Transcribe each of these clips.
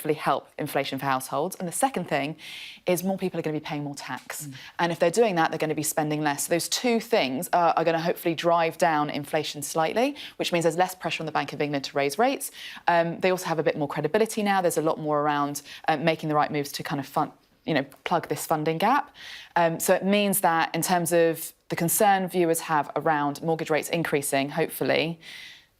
hopefully help inflation for households. And the second thing is more people are going to be paying more tax. And if they're doing that, they're going to be spending less. So those two things are going to hopefully drive down inflation slightly, which means there's less pressure on the Bank of England to raise rates. They also have a bit more credibility now. There's a lot more around making the right moves to kind of plug this funding gap. So it means that in terms of the concern viewers have around mortgage rates increasing, hopefully,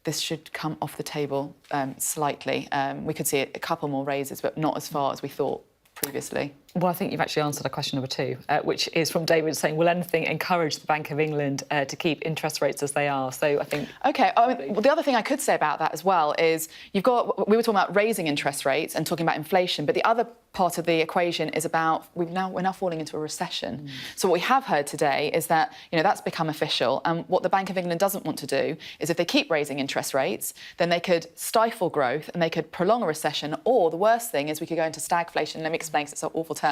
this should come off the table slightly. We could see a couple more raises, but not as far as we thought previously. Well, I think you've actually answered question number 2, which is from David saying, will anything encourage the Bank of England to keep interest rates as they are? So I think... OK, well, the other thing I could say about that as well is we were talking about raising interest rates and talking about inflation, but the other part of the equation is about we're now falling into a recession. So what we have heard today is that, that's become official. And what the Bank of England doesn't want to do is if they keep raising interest rates, then they could stifle growth and they could prolong a recession. Or the worst thing is we could go into stagflation. Let me explain, because it's an awful term.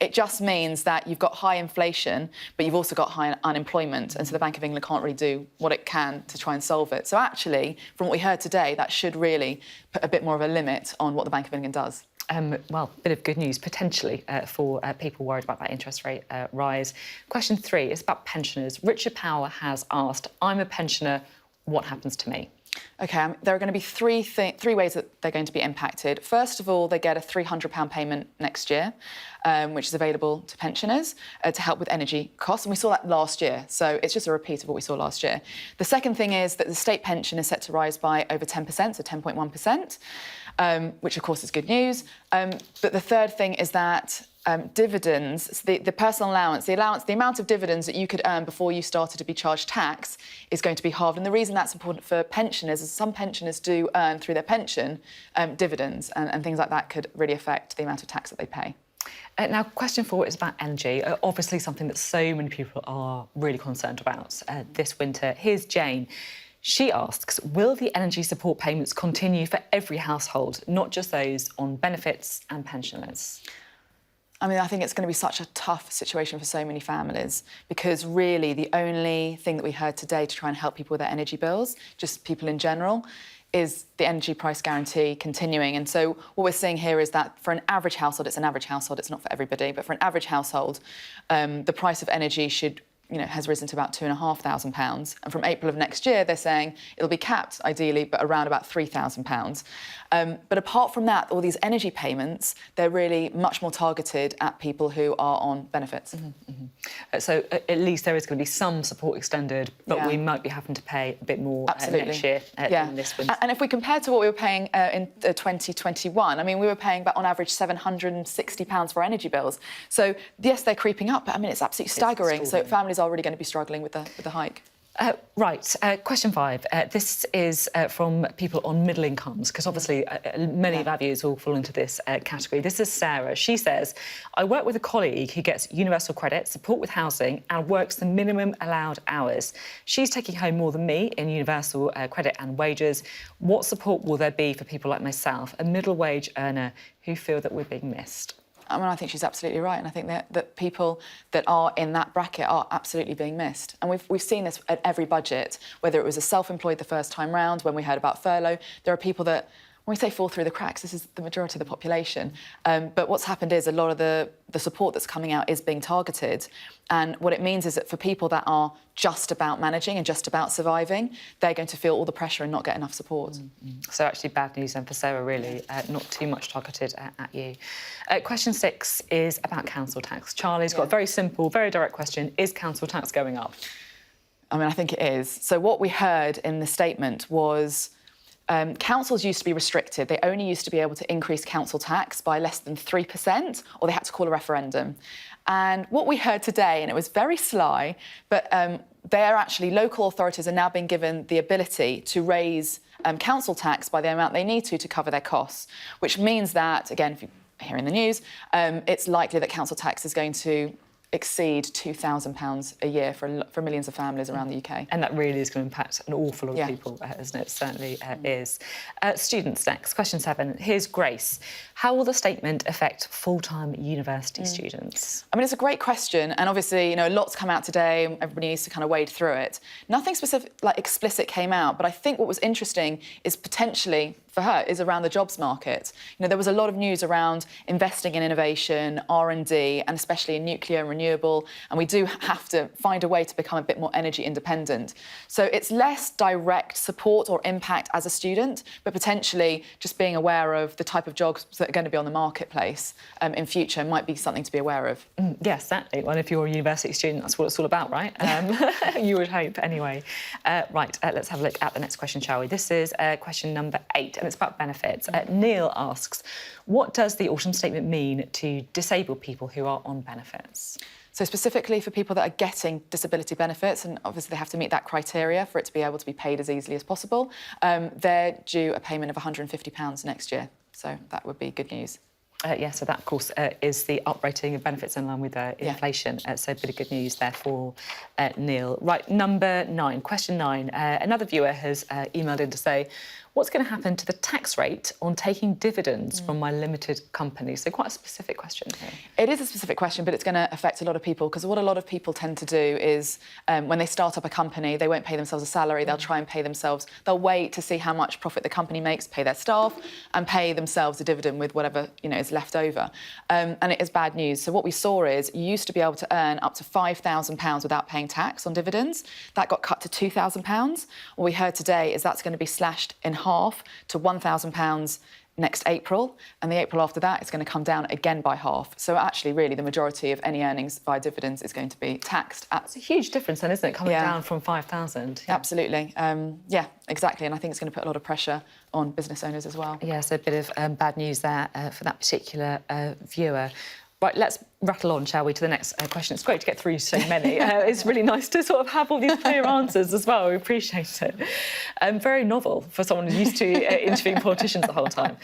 It just means that you've got high inflation, but you've also got high unemployment. And so the Bank of England can't really do what it can to try and solve it. So actually, from what we heard today, that should really put a bit more of a limit on what the Bank of England does. Well, a bit of good news, potentially, for people worried about that interest rate rise. Question 3 is about pensioners. Richard Power has asked, I'm a pensioner, what happens to me? OK, there are going to be three ways that they're going to be impacted. First of all, they get a £300 payment next year, which is available to pensioners to help with energy costs. And we saw that last year, so it's just a repeat of what we saw last year. The second thing is that the state pension is set to rise by over 10%, so 10.1%, which, of course, is good news. But the third thing is that dividends, the personal allowance, the amount of dividends that you could earn before you started to be charged tax is going to be halved. And the reason that's important for pensioners is some pensioners do earn through their pension dividends, and things like that could really affect the amount of tax that they pay. Now, question 4 is about energy, obviously something that so many people are really concerned about this winter. Here's Jane. She asks, will the energy support payments continue for every household, not just those on benefits and pensioners? I mean, I think it's going to be such a tough situation for so many families, because really the only thing that we heard today to try and help people with their energy bills, just people in general, is the energy price guarantee continuing. And so what we're seeing here is that for an average household, it's an average household, it's not for everybody, but for an average household, the price of energy has risen to about £2,500. And from April of next year, they're saying it'll be capped, ideally, but around about £3,000. But apart from that, all these energy payments, they're really much more targeted at people who are on benefits. So at least there is going to be some support extended, but we might be having to pay a bit more next year in this winter. And if we compare to what we were paying in 2021, I mean, we were paying about on average £760 for energy bills. So yes, they're creeping up, but I mean, it's absolutely staggering. So families are really going to be struggling with the hike. Right, question 5. This is from people on middle incomes, because obviously many of our viewers all fall into this category. This is Sarah. She says, I work with a colleague who gets universal credit, support with housing, and works the minimum allowed hours. She's taking home more than me in universal credit and wages. What support will there be for people like myself, a middle wage earner, who feel that we're being missed? I mean, I think she's absolutely right, and I think that people that are in that bracket are absolutely being missed. And we've seen this at every budget, whether it was a self-employed the first time round, when we heard about furlough. There are people that, when we say fall through the cracks, this is the majority of the population. But what's happened is a lot of the support that's coming out is being targeted. And what it means is that for people that are just about managing and just about surviving, they're going to feel all the pressure and not get enough support. So actually bad news then for Sarah, really, not too much targeted at you. Question 6 is about council tax. Charlie's got a very simple, very direct question. Is council tax going up? I mean, I think it is. So what we heard in the statement was councils used to be restricted. They only used to be able to increase council tax by less than 3%, or they had to call a referendum. And what we heard today, and it was very sly, but local authorities are now being given the ability to raise council tax by the amount they need to cover their costs, which means that, again, if you hear in the news, it's likely that council tax is going to exceed £2,000 a year for millions of families around the UK. And that really is going to impact an awful lot of people, isn't it? Certainly is. Students next. Question 7. Here's Grace. How will the statement affect full-time university students? I mean, it's a great question, and obviously, a lot's come out today. Everybody needs to kind of wade through it. Nothing specific, explicit, came out, but I think what was interesting is potentially for her is around the jobs market. There was a lot of news around investing in innovation, R&D, and especially in nuclear and renewable, and we do have to find a way to become a bit more energy independent. So it's less direct support or impact as a student, but potentially just being aware of the type of jobs that are going to be on the marketplace in future might be something to be aware of. Yes, certainly. Well, if you're a university student, that's what it's all about, right? You would hope, anyway. Let's have a look at the next question, shall we? This is question number 8, and it's about benefits. Neil asks, what does the autumn statement mean to disabled people who are on benefits? So specifically for people that are getting disability benefits, and obviously they have to meet that criteria for it to be able to be paid as easily as possible, they're due a payment of £150 next year. So that would be good news. So that, of course, is the uprating of benefits in line with inflation. So a bit of good news there for Neil. Right, number 9, question 9. Another viewer has emailed in to say, what's going to happen to the tax rate on taking dividends from my limited company? So quite a specific question here. It is a specific question, but it's going to affect a lot of people, because what a lot of people tend to do is when they start up a company, they won't pay themselves a salary, they'll try and pay themselves, they'll wait to see how much profit the company makes, pay their staff and pay themselves a dividend with whatever is left over. And it is bad news. So what we saw is you used to be able to earn up to £5,000 without paying tax on dividends. That got cut to £2,000. What we heard today is that's going to be slashed in half to £1,000 next April, and the April after that it's going to come down again by half. So actually, really, the majority of any earnings via dividends is going to be taxed at... It's a huge difference then, isn't it, coming down from 5,000? Yeah. Absolutely. Yeah, exactly, and I think it's going to put a lot of pressure on business owners as well. Yeah, so a bit of bad news there for that particular viewer. Right, let's rattle on, shall we, to the next question. It's great to get through so many. It's really nice to sort of have all these clear answers as well. We appreciate it. Very novel for someone who's used to interviewing politicians the whole time.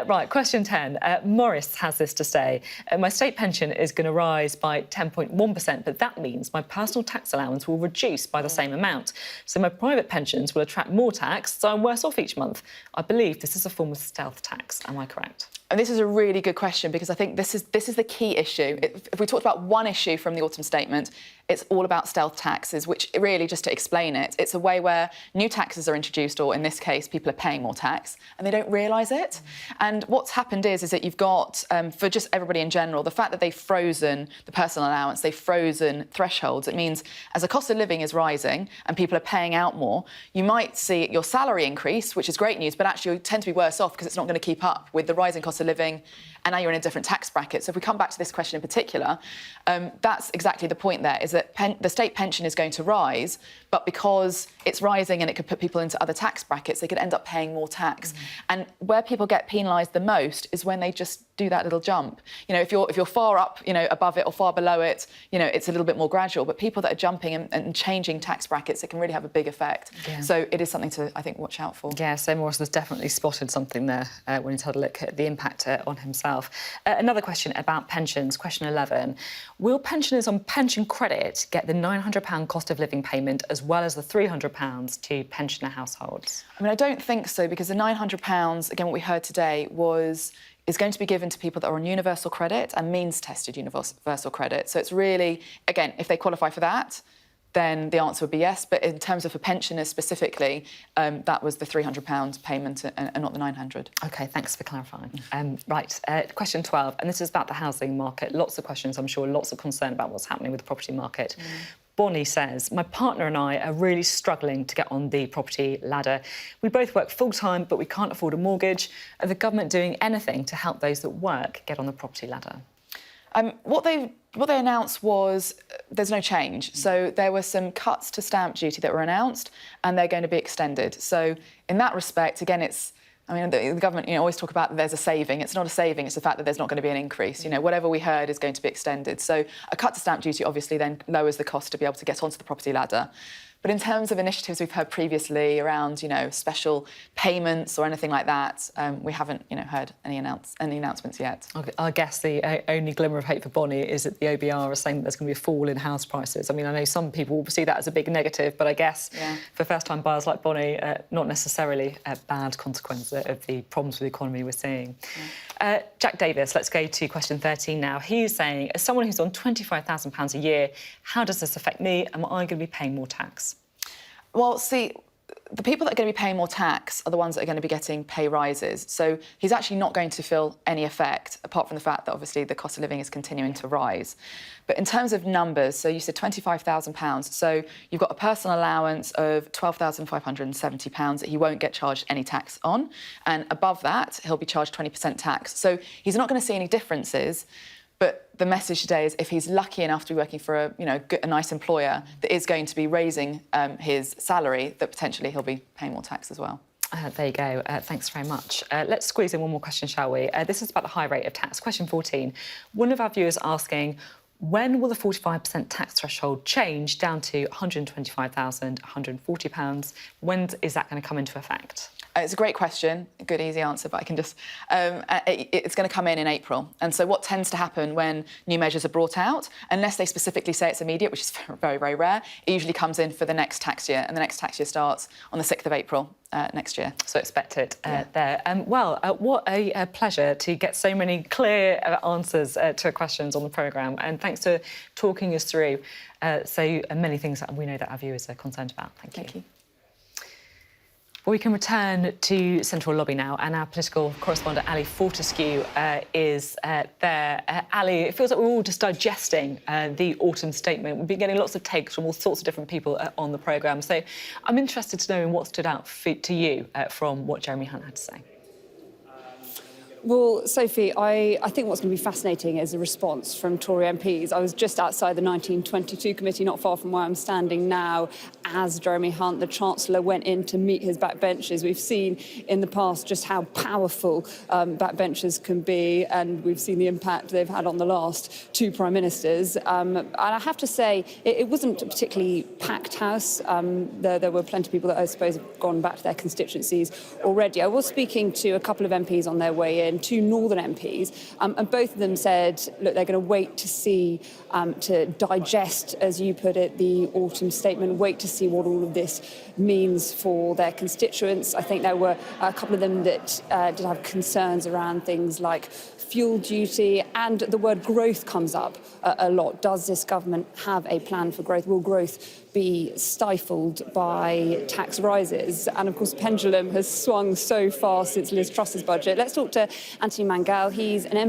Right, question 10. Morris has this to say. My state pension is going to rise by 10.1%, but that means my personal tax allowance will reduce by the same amount. So my private pensions will attract more tax, so I'm worse off each month. I believe this is a form of stealth tax. Am I correct? And this is a really good question, because I think this is the key issue. If we talked about one issue from the autumn statement, it's all about stealth taxes, which really, just to explain it, it's a way where new taxes are introduced, or in this case, people are paying more tax, and they don't realise it. And what's happened is that you've got, for just everybody in general, the fact that they've frozen the personal allowance, they've frozen thresholds. It means as the cost of living is rising and people are paying out more, you might see your salary increase, which is great news, but actually you tend to be worse off because it's not going to keep up with the rising cost of living, and now you're in a different tax bracket. So if we come back to this question in particular, that's exactly the point there, is that the state pension is going to rise, but because it's rising and it could put people into other tax brackets, they could end up paying more tax. And where people get penalised the most is when they just do that little jump. If you're far up, above it, or far below it, it's a little bit more gradual. But people that are jumping and changing tax brackets, it can really have a big effect. Yeah. So it is something to, I think, watch out for. Yeah, so Morris has definitely spotted something there when he's had a look at the impact on himself. Another question about pensions, question 11. Will pensioners on pension credit get the £900 cost of living payment as well as the £300 to pensioner households? I don't think so, because the £900, again, what we heard today is going to be given to people that are on universal credit and means-tested universal credit. So it's really, again, if they qualify for that, then the answer would be yes. But in terms of for pensioners specifically, that was the £300 payment and not the £900. OK, thanks for clarifying. Question 12, and this is about the housing market. Lots of questions, I'm sure, lots of concern about what's happening with the property market. Bonnie says, my partner and I are really struggling to get on the property ladder. We both work full-time, but we can't afford a mortgage. Are the government doing anything to help those that work get on the property ladder? What they announced was there's no change. So there were some cuts to stamp duty that were announced, and they're going to be extended. So in that respect, again, the government always talk about there's a saving. It's not a saving, it's the fact that there's not going to be an increase. Whatever we heard is going to be extended. So a cut to stamp duty obviously then lowers the cost to be able to get onto the property ladder. But in terms of initiatives we've heard previously around, special payments or anything like that, we haven't, heard any announcements yet. I guess the only glimmer of hope for Bonnie is that the OBR are saying that there's going to be a fall in house prices. I know some people will see that as a big negative, but I guess for first-time buyers like Bonnie, not necessarily a bad consequence of the problems with the economy we're seeing. Jack Davis, let's go to question 13 now. He's saying, as someone who's on £25,000 a year, how does this affect me? Am I going to be paying more tax? Well, see, the people that are going to be paying more tax are the ones that are going to be getting pay rises. So he's actually not going to feel any effect, apart from the fact that obviously the cost of living is continuing to rise. But in terms of numbers, so you said £25,000. So you've got a personal allowance of £12,570 that he won't get charged any tax on. And above that, he'll be charged 20% tax. So he's not going to see any differences. But the message today is if he's lucky enough to be working for a nice employer that is going to be raising his salary, that potentially he'll be paying more tax as well. There you go. Thanks very much. Let's squeeze in one more question, shall we? This is about the high rate of tax. Question 14. One of our viewers asking, when will the 45% tax threshold change down to £125,140? When is that going to come into effect? It's a great question, a good, easy answer, but I can just... it's going to come in April. And so what tends to happen when new measures are brought out, unless they specifically say it's immediate, which is very, very rare, it usually comes in for the next tax year, and the next tax year starts on the 6th of April next year. So expect it there. What a pleasure to get so many clear answers to questions on the programme, and thanks for talking us through so many things that we know that our viewers are concerned about. Thank you. Well, we can return to Central Lobby now, and our political correspondent Ali Fortescue is there. Ali, it feels like we're all just digesting the autumn statement. We've been getting lots of takes from all sorts of different people on the programme, so I'm interested to know what stood out to you from what Jeremy Hunt had to say. Well, Sophie, I think what's going to be fascinating is the response from Tory MPs. I was just outside the 1922 committee, not far from where I'm standing now, as Jeremy Hunt, the Chancellor, went in to meet his backbenchers. We've seen in the past just how powerful backbenchers can be, and we've seen the impact they've had on the last two Prime Ministers. And I have to say, it wasn't a particularly packed House. There were plenty of people that I suppose have gone back to their constituencies already. I was speaking to a couple of MPs on their way in, two Northern MPs, and both of them said, look, they're going to wait to see, to digest, as you put it, the autumn statement, wait to see what all of this means for their constituents. I think there were a couple of them that did have concerns around things like fuel duty, and the word growth comes up a lot. Does this government have a plan for growth? Will growth be stifled by tax rises? And of course, the pendulum has swung so far since Liz Truss's budget. Let's talk to Anthony Mangal. He's an MP